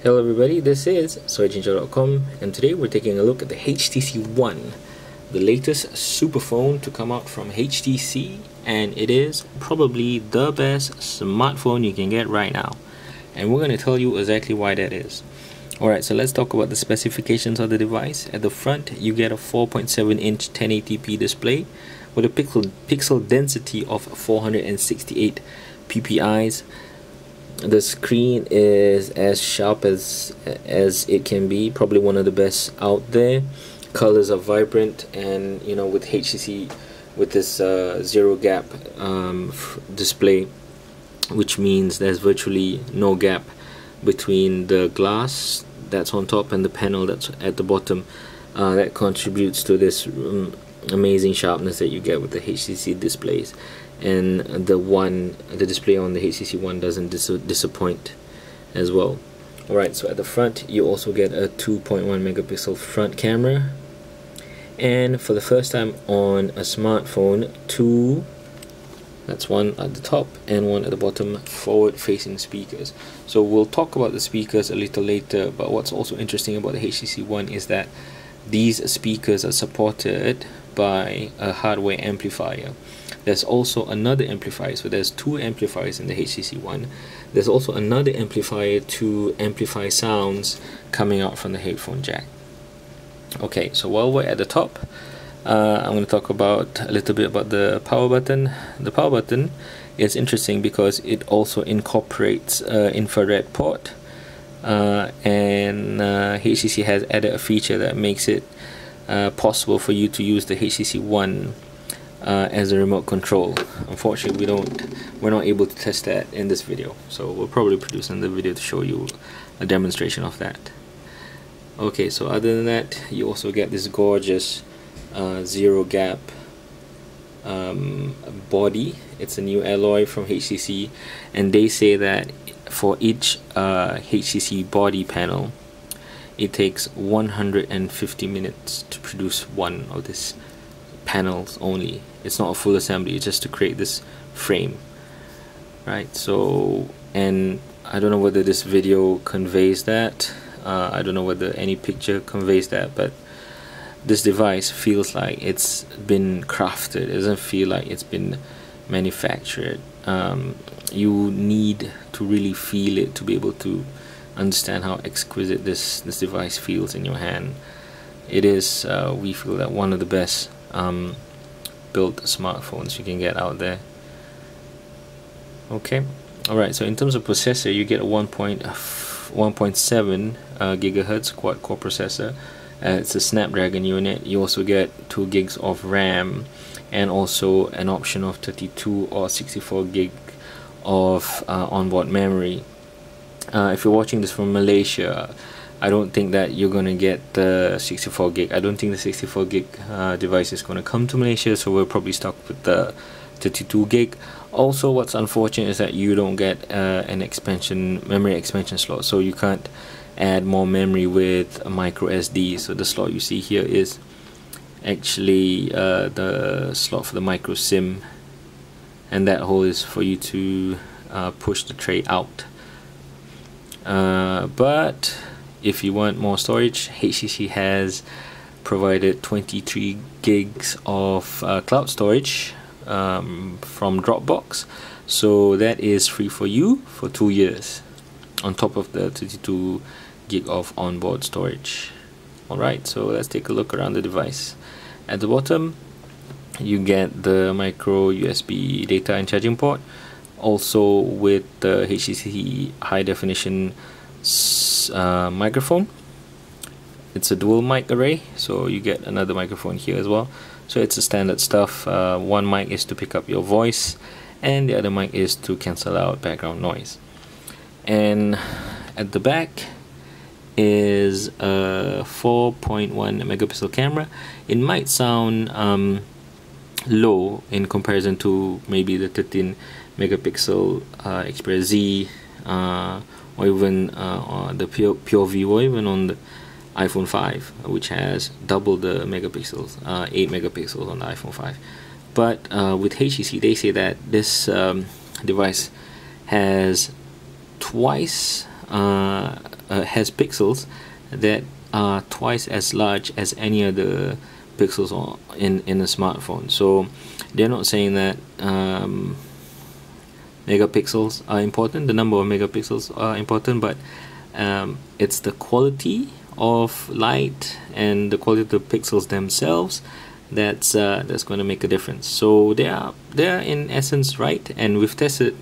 Hello everybody, this is SoyChincho.com and today we're taking a look at the HTC One, the latest super phone to come out from HTC, and it is probably the best smartphone you can get right now. And we're going to tell you exactly why that is. Alright, so let's talk about the specifications of the device. At the front, you get a 4.7 inch 1080p display with a pixel density of 468 ppi. The screen is as sharp as it can be, probably one of the best out there. Colors are vibrant, and you know, with HTC, with this zero gap display, which means there's virtually no gap between the glass that's on top and the panel that's at the bottom. That contributes to this amazing sharpness that you get with the HTC displays. And the display on the HTC One doesn't disappoint as well. Alright, so at the front you also get a 2.1 megapixel front camera, and for the first time on a smartphone, that's one at the top and one at the bottom, forward facing speakers. So we'll talk about the speakers a little later, but what's also interesting about the HTC One is that these speakers are supported by a hardware amplifier. There's also another amplifier, so there's two amplifiers in the HTC One. There's also another amplifier to amplify sounds coming out from the headphone jack. Okay, so while we're at the top, I'm going to talk about a little bit about the power button. The power button is interesting because it also incorporates infrared port, and HTC has added a feature that makes it possible for you to use the HTC One as a remote control. Unfortunately, we're not able to test that in this video, so we'll probably produce another video to show you a demonstration of that. Okay, so other than that, you also get this gorgeous zero gap body. It's a new alloy from HTC, and they say that for each HTC body panel, it takes 150 minutes to produce one of these panels only. It's not a full assembly, it's just to create this frame, right? So, and I don't know whether this video conveys that, I don't know whether any picture conveys that, but this device feels like it's been crafted. It doesn't feel like it's been manufactured. You need to really feel it to be able to understand how exquisite this device feels in your hand. It is, we feel that, one of the best built smartphones you can get out there. Okay, alright, so in terms of processor, you get a 1.7 gigahertz quad core processor. It's a Snapdragon unit. You also get 2 gigs of RAM, and also an option of 32 or 64 gig of onboard memory. If you're watching this from Malaysia, I don't think that you're gonna get the 64 gig. I don't think the 64 gig device is gonna come to Malaysia, so we're probably stuck with the 32 gig. Also, what's unfortunate is that you don't get an memory expansion slot, so you can't add more memory with a micro SD. So the slot you see here is actually the slot for the micro SIM, and that hole is for you to push the tray out. But if you want more storage, HTC has provided 23 gigs of cloud storage from Dropbox, so that is free for you for 2 years on top of the 32 gig of onboard storage. Alright, so let's take a look around the device. At the bottom, you get the micro USB data and charging port, also with the HTC high definition microphone. It's a dual mic array, so you get another microphone here as well. So it's a standard stuff. One mic is to pick up your voice, and the other mic is to cancel out background noise. And at the back is a 4.1 megapixel camera. It might sound low in comparison to maybe the 13 megapixel Xperia Z, or even the Pure View, or even on the iPhone 5, which has double the megapixels, 8 megapixels on the iPhone 5. But with HTC, they say that this device has twice has pixels that are twice as large as any other pixels in a smartphone. So they're not saying that megapixels are important, the number of megapixels are important, but it's the quality of light and the quality of the pixels themselves that's going to make a difference. So they are in essence right, and we've tested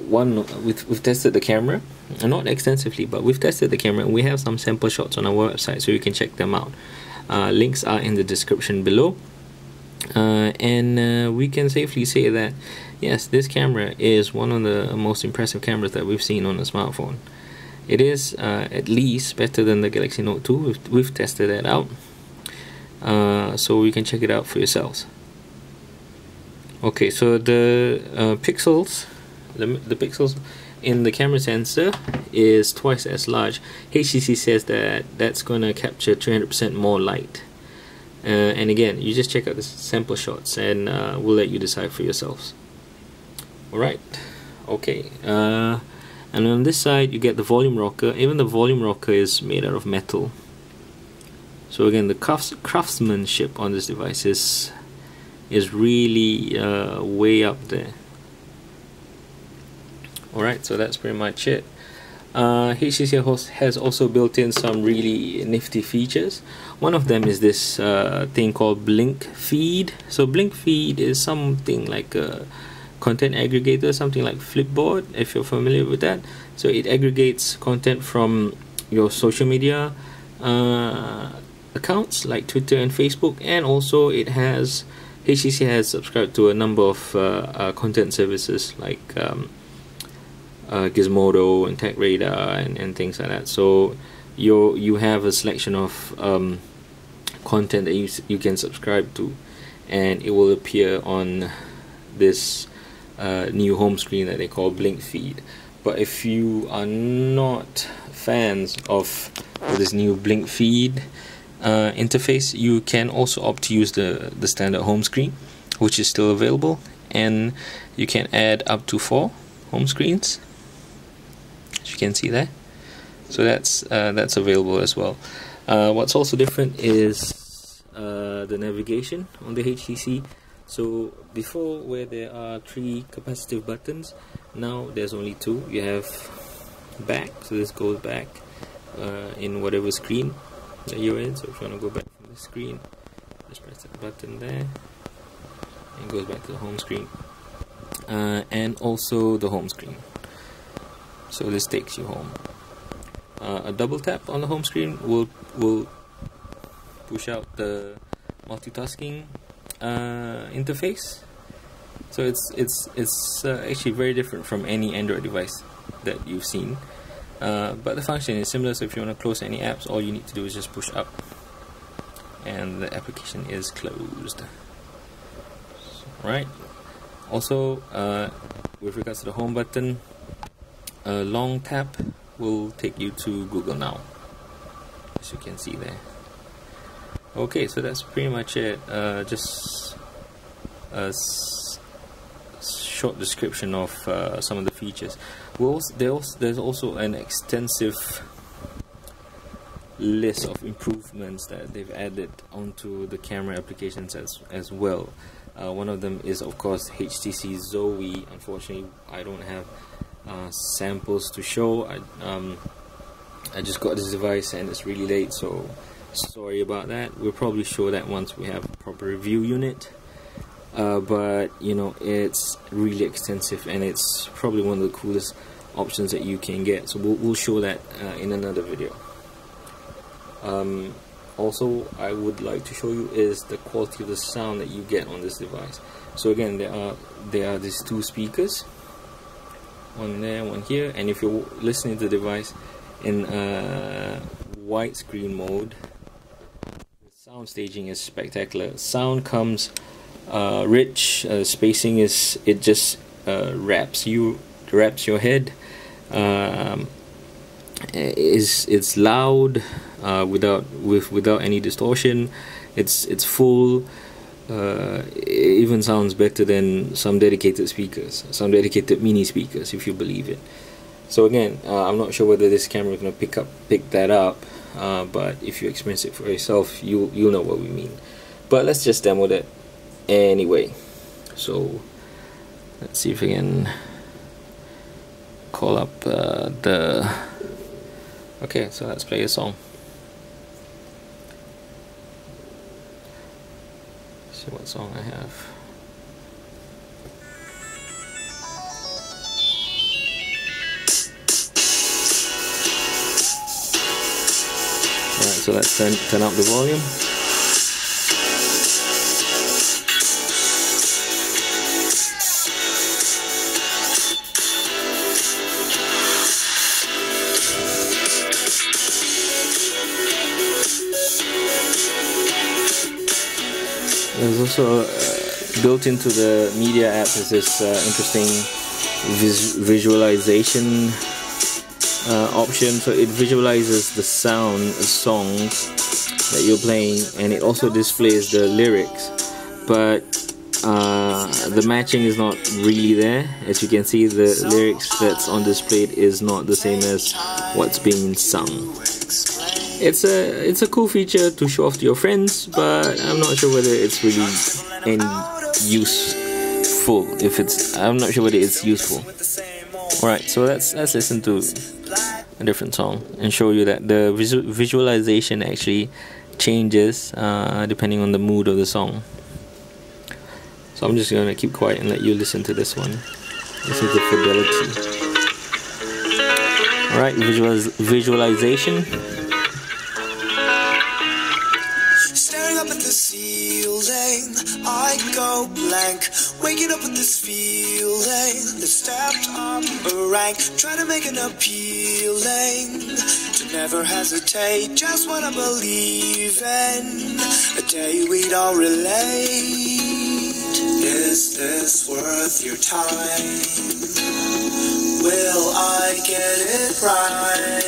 we've tested the camera, not extensively, but we've tested the camera, and we have some sample shots on our website, so you can check them out. Links are in the description below, and we can safely say that yes, this camera is one of the most impressive cameras that we've seen on a smartphone. It is at least better than the Galaxy Note 2. We've tested that out, so you can check it out for yourselves. Okay, so the pixels, the pixels in the camera sensor is twice as large. HTC says that that's going to capture 300% more light. And again, you just check out the sample shots, and we'll let you decide for yourselves. Alright, okay. And on this side, you get the volume rocker. Even the volume rocker is made out of metal. So again, the craftsmanship on this device is really way up there. Alright, so that's pretty much it. HTC has also built in some really nifty features. One of them is this thing called Blink Feed. So Blink Feed is something like a content aggregator, something like Flipboard, if you're familiar with that. So it aggregates content from your social media accounts like Twitter and Facebook, and also HTC has subscribed to a number of content services like Gizmodo and TechRadar and things like that. So you have a selection of content that you can subscribe to, and it will appear on this new home screen that they call Blink Feed. But if you are not fans of this new Blink Feed interface, you can also opt to use the standard home screen, which is still available, and you can add up to 4 home screens, as you can see there. So that's available as well. What's also different is the navigation on the HTC. So before, where there are 3 capacitive buttons, now there's only 2. You have back, so this goes back in whatever screen that you're in. So if you want to go back from the screen, just press that button there, and it goes back to the home screen, and also the home screen. So this takes you home. A double tap on the home screen will push out the multitasking interface. So it's actually very different from any Android device that you've seen, but the function is similar. So if you want to close any apps, all you need to do is just push up, and the application is closed. Right. Also, with regards to the home button, a long tap will take you to Google Now, as you can see there. Okay, so that's pretty much it. Just a short description of some of the features. There's also an extensive list of improvements that they've added onto the camera applications as well. One of them is, of course, HTC Zoe. Unfortunately, I don't have samples to show. I just got this device and it's really late, so sorry about that. We'll probably show that once we have a proper review unit, but you know, it's really extensive and it's probably one of the coolest options that you can get, so we'll show that in another video. Also, I would like to show you is the quality of the sound that you get on this device. So again, there are these 2 speakers, one there, one here, and if you're listening to the device in widescreen mode, the sound staging is spectacular. Sound comes rich, spacing just wraps your head. It's loud, without any distortion. It's full. It even sounds better than some dedicated speakers, some dedicated mini speakers, if you believe it. So again, I'm not sure whether this camera is going to pick that up, but if you experience it for yourself, you'll know what we mean. But let's just demo that anyway. So let's see if we can call up the. Okay, so let's play a song. Let's see what song I have. Alright, so let's turn up the volume. There's also built into the media app is this interesting visualization option. So it visualizes the songs that you're playing, and it also displays the lyrics, but the matching is not really there. As you can see, the lyrics that's on display is not the same as what's being sung. It's a cool feature to show off to your friends, but I'm not sure whether it's really any useful. I'm not sure whether it's useful. Alright, so let's listen to a different song and show you that the visualization actually changes depending on the mood of the song. So I'm just gonna keep quiet and let you listen to this one. This is the fidelity. Alright, visualization. Staring up at the ceiling, I go blank. Waking up with this feeling that stepped up a rank. Trying to make an appealing to never hesitate. Just wanna believe in a day we'd all relate. Is this worth your time? Will I get it right?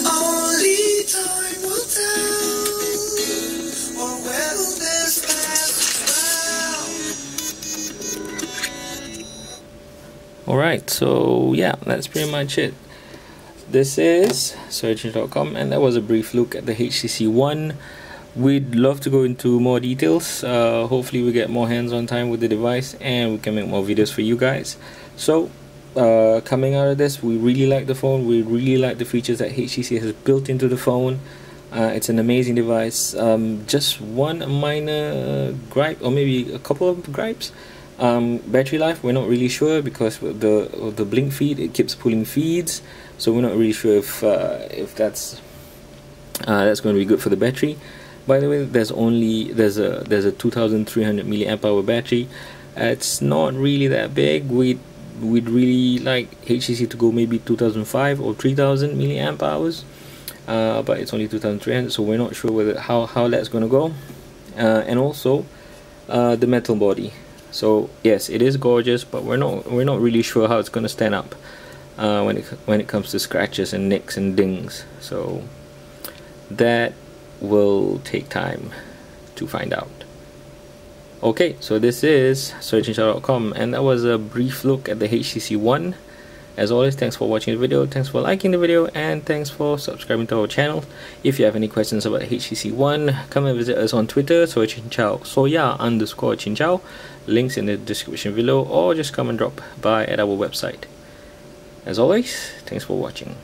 Only time will tell. Or will this last well? Alright, so yeah, that's pretty much it. This is searchengine.com, and that was a brief look at the HTC One. We'd love to go into more details. Hopefully we get more hands-on time with the device and we can make more videos for you guys. So coming out of this, we really like the phone. We really like the features that HTC has built into the phone. It's an amazing device. Just one minor gripe, or maybe a couple of gripes. Battery life, we're not really sure, because with the blink feed, it keeps pulling feeds, so we're not really sure if that's going to be good for the battery. By the way, there's a 2,300 milliamp hour battery. It's not really that big. We'd really like HTC to go maybe 2,005 or 3,000 milliamp hours, but it's only 2,300, so we're not sure whether how that's going to go. And also the metal body. So yes, it is gorgeous, but we're not really sure how it's going to stand up when it comes to scratches and nicks and dings. So that will take time to find out. Okay, so this is searchengine.com, and that was a brief look at the HTC One. As always, thanks for watching the video, thanks for liking the video, and thanks for subscribing to our channel. If you have any questions about HTC One, come and visit us on Twitter, soya_chinchao, links in the description below, or just come and drop by at our website. As always, thanks for watching.